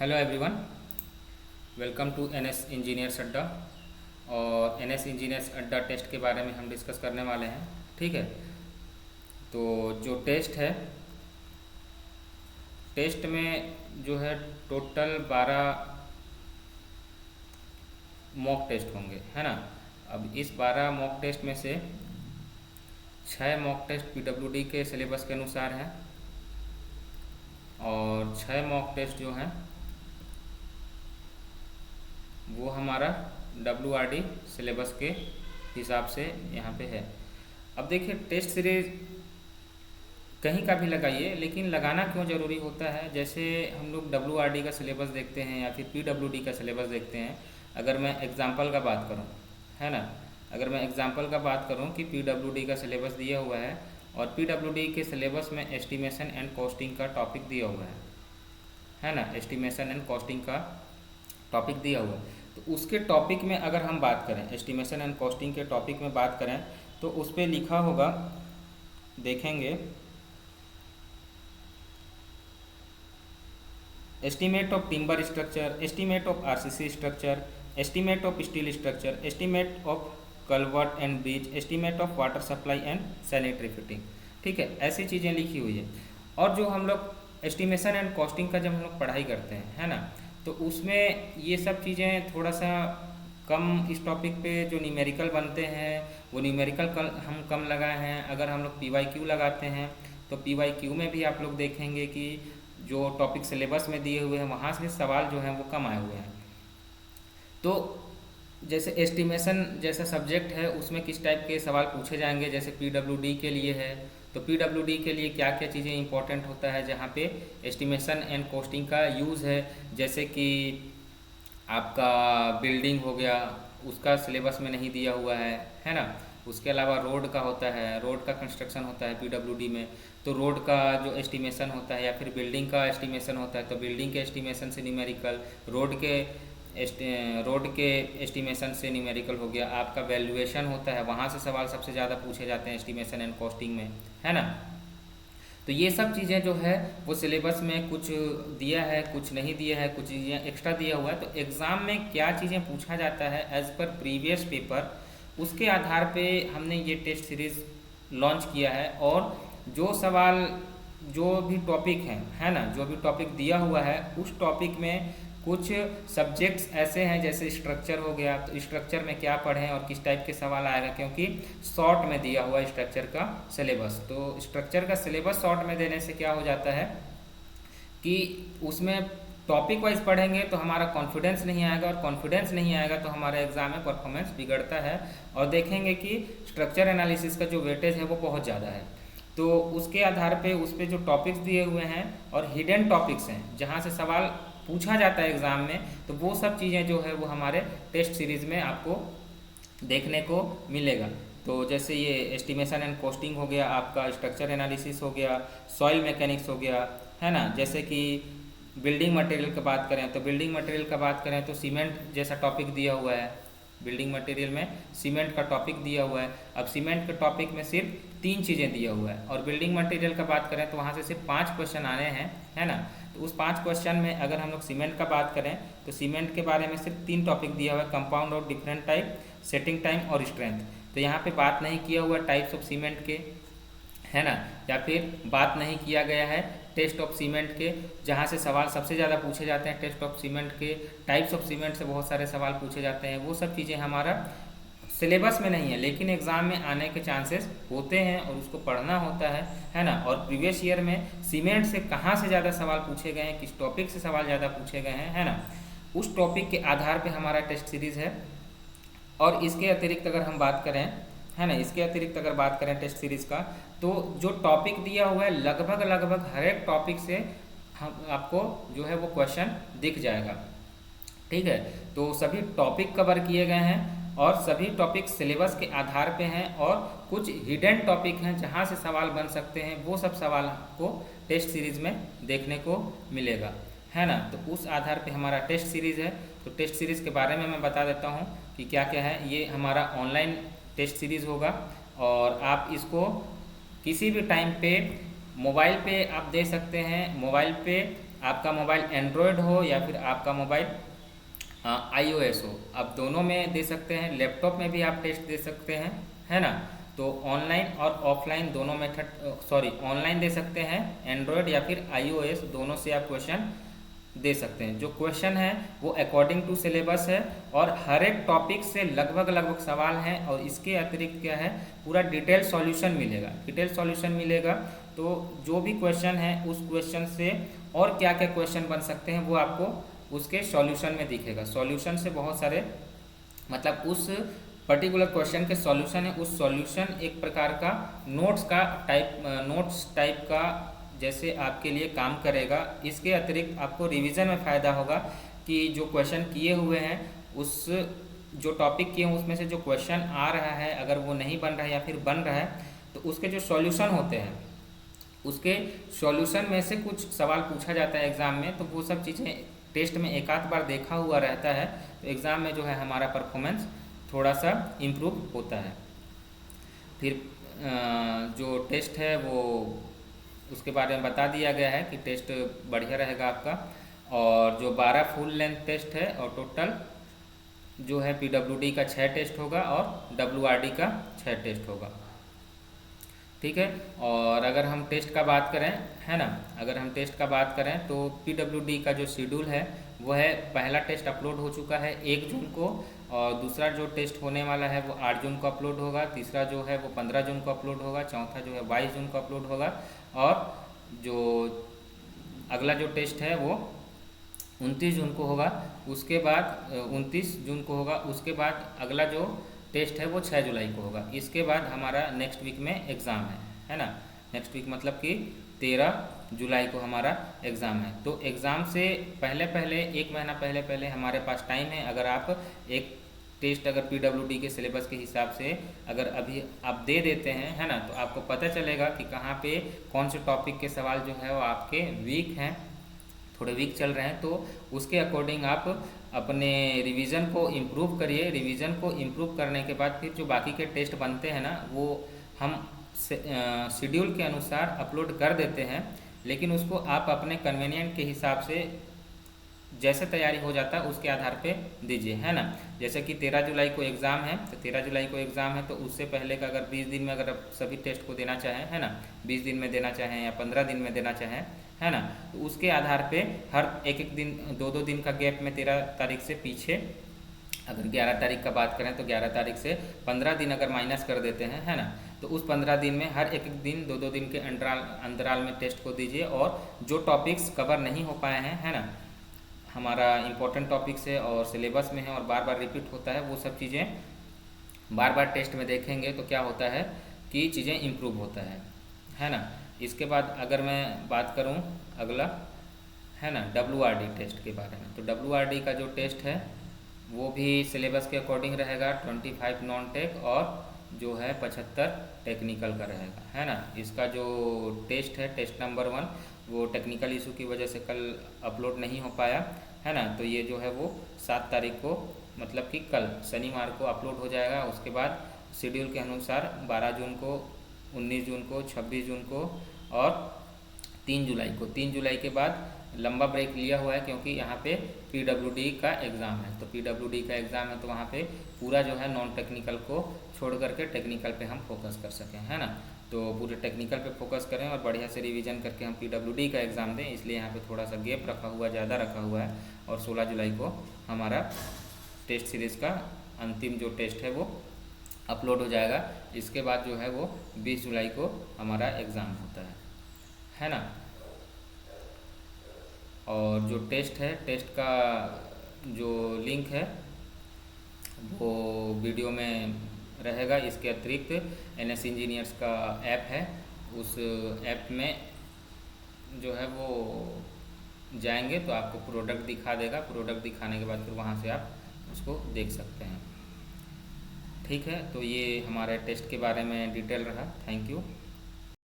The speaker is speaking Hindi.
Hello everyone, welcome to NS Engineers Adda. और एनएस इंजीनियर्स अड्डा टेस्ट के बारे में हम डिस्कस करने वाले हैं। ठीक है, तो जो टेस्ट है, टेस्ट में जो है टोटल 12 मॉक टेस्ट होंगे, है ना। अब इस 12 मॉक टेस्ट में से 6 मॉक टेस्ट पीडब्ल्यूडी के सिलेबस के अनुसार हैं और 6 मॉक टेस्ट जो हैं वो हमारा WRD सिलेबस के हिसाब से यहाँ पे है। अब देखिए, टेस्ट सीरीज कहीं का भी लगाइए, लेकिन लगाना क्यों ज़रूरी होता है। जैसे हम लोग WRD का सिलेबस देखते हैं या फिर PWD का सिलेबस देखते हैं। अगर मैं एग्ज़ाम्पल का बात करूँ, है ना, अगर मैं एग्ज़ाम्पल का बात करूँ कि PWD का सिलेबस दिया हुआ है और PWD के सिलेबस में एस्टिमेशन एंड कॉस्टिंग का टॉपिक दिया हुआ है ना, एस्टिमेशन एंड कॉस्टिंग का टॉपिक दिया हुआ है। तो उसके टॉपिक में अगर हम बात करें, एस्टिमेशन एंड कॉस्टिंग के टॉपिक में बात करें, तो उस पर लिखा होगा, देखेंगे, estimate of timber structure, estimate of RCC structure, estimate of steel structure, estimate of culvert and bridge, estimate of water supply and sanitary fitting. ठीक है, ऐसी चीज़ें लिखी हुई है। और जो हम लोग एस्टिमेशन एंड कॉस्टिंग का जब हम लोग पढ़ाई करते हैं, है ना, तो उसमें ये सब चीज़ें थोड़ा सा कम, इस टॉपिक पे जो न्यूमेरिकल बनते हैं वो न्यूमेरिकल हम कम लगाए हैं। अगर हम लोग PYQ लगाते हैं तो PYQ में भी आप लोग देखेंगे कि जो टॉपिक सिलेबस में दिए हुए हैं वहाँ से सवाल जो हैं वो कम आए हुए हैं। तो जैसे एस्टिमेशन जैसा सब्जेक्ट है उसमें किस टाइप के सवाल पूछे जाएंगे, जैसे PWD के लिए है तो PWD के लिए क्या क्या चीज़ें इंपॉर्टेंट होता है जहाँ पे एस्टिमेशन एंड कॉस्टिंग का यूज़ है। जैसे कि आपका बिल्डिंग हो गया, उसका सिलेबस में नहीं दिया हुआ है ना। उसके अलावा रोड का होता है, रोड का कंस्ट्रक्शन होता है PWD में, तो रोड का जो एस्टिमेशन होता है, या फिर बिल्डिंग का एस्टिमेशन होता है तो बिल्डिंग के एस्टिमेशन से न्यूमेरिकल, रोड के एस्टिमेशन से न्यूमेरिकल हो गया। आपका वैल्यूएशन होता है, वहाँ से सवाल सबसे ज़्यादा पूछे जाते हैं एस्टिमेशन एंड कॉस्टिंग में, है ना। तो ये सब चीज़ें जो है वो सिलेबस में कुछ दिया है, कुछ नहीं दिया है, कुछ चीज़ें एक्स्ट्रा दिया हुआ है। तो एग्ज़ाम में क्या चीज़ें पूछा जाता है एज़ पर प्रीवियस पेपर, उसके आधार पे हमने ये टेस्ट सीरीज़ लॉन्च किया है। और जो सवाल, जो भी टॉपिक हैं, है ना, जो भी टॉपिक दिया हुआ है उस टॉपिक में कुछ सब्जेक्ट्स ऐसे हैं, जैसे स्ट्रक्चर हो गया, तो स्ट्रक्चर में क्या पढ़ें और किस टाइप के सवाल आएगा, क्योंकि शॉर्ट में दिया हुआ है स्ट्रक्चर का सिलेबस। तो स्ट्रक्चर का सिलेबस शॉर्ट में देने से क्या हो जाता है कि उसमें टॉपिक वाइज पढ़ेंगे तो हमारा कॉन्फिडेंस नहीं आएगा, और कॉन्फिडेंस नहीं आएगा तो हमारे एग्जाम में परफॉर्मेंस बिगड़ता है। और देखेंगे कि स्ट्रक्चर एनालिसिस का जो वेटेज है वो बहुत ज़्यादा है। तो उसके आधार पे उस पर जो टॉपिक्स दिए हुए हैं और हिडन टॉपिक्स हैं जहाँ से सवाल पूछा जाता है एग्ज़ाम में, तो वो सब चीज़ें जो है वो हमारे टेस्ट सीरीज़ में आपको देखने को मिलेगा। तो जैसे ये एस्टिमेशन एंड कॉस्टिंग हो गया, आपका स्ट्रक्चर एनालिसिस हो गया, सॉइल मैकेनिक्स हो गया, है ना। जैसे कि बिल्डिंग मटेरियल की बात करें तो बिल्डिंग मटेरियल का बात करें तो सीमेंट जैसा टॉपिक दिया हुआ है, बिल्डिंग मटेरियल में सीमेंट का टॉपिक दिया हुआ है। अब सीमेंट के टॉपिक में सिर्फ 3 चीज़ें दिया हुआ है, और बिल्डिंग मटेरियल का बात करें तो वहाँ से सिर्फ 5 क्वेश्चन आने हैं, है ना। तो उस 5 क्वेश्चन में अगर हम लोग सीमेंट का बात करें तो सीमेंट के बारे में सिर्फ 3 टॉपिक दिया हुआ है, कंपाउंड और डिफरेंट टाइप, सेटिंग टाइम और स्ट्रेंथ। तो यहाँ पे बात नहीं किया हुआ टाइप्स ऑफ सीमेंट के, है ना, या फिर बात नहीं किया गया है टेस्ट ऑफ सीमेंट के, जहाँ से सवाल सबसे ज़्यादा पूछे जाते हैं टेस्ट ऑफ सीमेंट के। टाइप्स ऑफ सीमेंट से बहुत सारे सवाल पूछे जाते हैं, वो सब चीज़ें हमारा सिलेबस में नहीं है, लेकिन एग्ज़ाम में आने के चांसेस होते हैं और उसको पढ़ना होता है ना। और प्रीवियस ईयर में सीमेंट से कहाँ से ज़्यादा सवाल पूछे गए हैं, किस टॉपिक से सवाल ज़्यादा पूछे गए हैं, है ना, उस टॉपिक के आधार पर हमारा टेस्ट सीरीज़ है। और इसके अतिरिक्त अगर हम बात करें, है ना, इसके अतिरिक्त अगर बात करें टेस्ट सीरीज़ का, तो जो टॉपिक दिया हुआ है लगभग हर एक टॉपिक से हम आपको जो है वो क्वेश्चन दिख जाएगा। ठीक है, तो सभी टॉपिक कवर किए गए हैं और सभी टॉपिक सिलेबस के आधार पे हैं, और कुछ हिडन टॉपिक हैं जहाँ से सवाल बन सकते हैं, वो सब सवाल आपको टेस्ट सीरीज़ में देखने को मिलेगा, है ना। तो उस आधार पे हमारा टेस्ट सीरीज़ है। तो टेस्ट सीरीज़ के बारे में मैं बता देता हूँ कि क्या क्या है। ये हमारा ऑनलाइन टेस्ट सीरीज़ होगा, और आप इसको किसी भी टाइम पे मोबाइल पे आप दे सकते हैं। मोबाइल पे आपका मोबाइल एंड्रॉयड हो या फिर आपका मोबाइल iOS हो, आप दोनों में दे सकते हैं। लैपटॉप में भी आप टेस्ट दे सकते हैं, है ना। तो ऑनलाइन और ऑफलाइन दोनों मेथड, ऑनलाइन दे सकते हैं एंड्रॉयड या फिर iOS, दोनों से आप क्वेश्चन दे सकते हैं। जो क्वेश्चन है वो अकॉर्डिंग टू सिलेबस है और हर एक टॉपिक से लगभग सवाल हैं, और इसके अतिरिक्त क्या है, पूरा डिटेल सॉल्यूशन मिलेगा। तो जो भी क्वेश्चन है उस क्वेश्चन से और क्या क्या क्वेश्चन बन सकते हैं वो आपको उसके सॉल्यूशन में दिखेगा। सॉल्यूशन से बहुत सारे, मतलब उस पर्टिकुलर क्वेश्चन के सॉल्यूशन है, उस सॉल्यूशन एक प्रकार का नोट्स टाइप का जैसे आपके लिए काम करेगा। इसके अतिरिक्त आपको रिवीजन में फ़ायदा होगा कि जो क्वेश्चन किए हुए हैं, उस जो टॉपिक किए हैं उसमें से जो क्वेश्चन आ रहा है, अगर वो नहीं बन रहा है या फिर बन रहा है, तो उसके जो सॉल्यूशन होते हैं, उसके सॉल्यूशन में से कुछ सवाल पूछा जाता है एग्ज़ाम में। तो वो सब चीज़ें टेस्ट में एक आध बार देखा हुआ रहता है, तो एग्ज़ाम में जो है हमारा परफॉर्मेंस थोड़ा सा इम्प्रूव होता है। फिर जो टेस्ट है वो उसके बारे में बता दिया गया है कि टेस्ट बढ़िया रहेगा आपका। और जो 12 फुल लेंथ टेस्ट है, और टोटल जो है PWD का 6 टेस्ट होगा और WRD का 6 टेस्ट होगा, ठीक है। और अगर हम टेस्ट का बात करें, है ना, अगर हम टेस्ट का बात करें तो PWD का जो शेड्यूल है वो है, पहला टेस्ट अपलोड हो चुका है 1 जून को, और दूसरा जो टेस्ट होने वाला है वो 8 जून को अपलोड होगा, तीसरा जो है वो 15 जून को अपलोड होगा, चौथा जो है 22 जून को अपलोड होगा, और जो अगला जो टेस्ट है वो 29 जून को होगा। उसके बाद 29 जून को होगा। उसके बाद अगला जो टेस्ट है वो 6 जुलाई को होगा। इसके बाद हमारा नेक्स्ट वीक में एग्ज़ाम है ना। नेक्स्ट वीक मतलब कि 13 जुलाई को हमारा एग्ज़ाम है। तो एग्ज़ाम से पहले 1 महीना पहले हमारे पास टाइम है। अगर आप एक टेस्ट अगर PWD के सिलेबस के हिसाब से अगर अभी आप दे देते हैं, है ना, तो आपको पता चलेगा कि कहाँ पे कौन से टॉपिक के सवाल जो है वो आपके वीक हैं, थोड़े वीक चल रहे हैं। तो उसके अकॉर्डिंग आप अपने रिवीजन को इम्प्रूव करिए। रिवीजन को इम्प्रूव करने के बाद फिर जो बाकी के टेस्ट बनते हैं ना, वो हम शेड्यूल के अनुसार अपलोड कर देते हैं, लेकिन उसको आप अपने कन्वीनियंट के हिसाब से जैसे तैयारी हो जाता है उसके आधार पे दीजिए, है ना। जैसे कि 13 जुलाई को एग्ज़ाम है, तो 13 जुलाई को एग्ज़ाम है, तो उससे पहले का अगर 20 दिन में अगर आप सभी टेस्ट को देना चाहें, है ना, 20 दिन में देना चाहें या 15 दिन में देना चाहें, है ना, तो उसके आधार पे हर एक दिन 2-2 दिन का गैप में 13 तारीख से पीछे अगर 11 तारीख का बात करें तो 11 तारीख से 15 दिन अगर माइनस कर देते हैं, है ना, तो उस 15 दिन में हर एक दिन 2-2 दिन के अंतराल में टेस्ट को दीजिए। और जो टॉपिक्स कवर नहीं हो पाए हैं, है ना, हमारा इम्पोर्टेंट टॉपिक्स है और सिलेबस में है और बार बार रिपीट होता है, वो सब चीज़ें बार बार टेस्ट में देखेंगे तो क्या होता है कि चीज़ें इम्प्रूव होता है ना। इसके बाद अगर मैं बात करूं अगला, है ना, WRD टेस्ट के बारे में, तो WRD का जो टेस्ट है वो भी सिलेबस के अकॉर्डिंग रहेगा। 25 नॉन टेक और जो है 75 टेक्निकल का रहेगा, है ना। इसका जो टेस्ट है, टेस्ट नंबर 1, वो टेक्निकल इशू की वजह से कल अपलोड नहीं हो पाया, है ना। तो ये जो है वो 7 तारीख को, मतलब कि कल शनिवार को अपलोड हो जाएगा। उसके बाद शेड्यूल के अनुसार 12 जून को, 19 जून को, 26 जून को और 3 जुलाई को। 3 जुलाई के बाद लंबा ब्रेक लिया हुआ है क्योंकि यहाँ पे PWD का एग्ज़ाम है। तो PWD का एग्ज़ाम है तो वहाँ पे पूरा जो है नॉन टेक्निकल को छोड़ करके टेक्निकल पे हम फोकस कर सकें, है ना। तो पूरे टेक्निकल पे फोकस करें और बढ़िया से रिवीजन करके हम PWD का एग्ज़ाम दें, इसलिए यहाँ पे थोड़ा सा गैप रखा हुआ, ज़्यादा रखा हुआ है। और 16 जुलाई को हमारा टेस्ट सीरीज़ का अंतिम जो टेस्ट है वो अपलोड हो जाएगा। इसके बाद जो है वो 20 जुलाई को हमारा एग्ज़ाम होता है ना। और जो टेस्ट है, टेस्ट का जो लिंक है वो वीडियो में रहेगा। इसके अतिरिक्त NS इंजीनियर्स का ऐप है, उस ऐप में जो है वो जाएंगे तो आपको प्रोडक्ट दिखा देगा। प्रोडक्ट दिखाने के बाद फिर वहाँ से आप उसको देख सकते हैं, ठीक है। तो ये हमारे टेस्ट के बारे में डिटेल रहा। Thank you.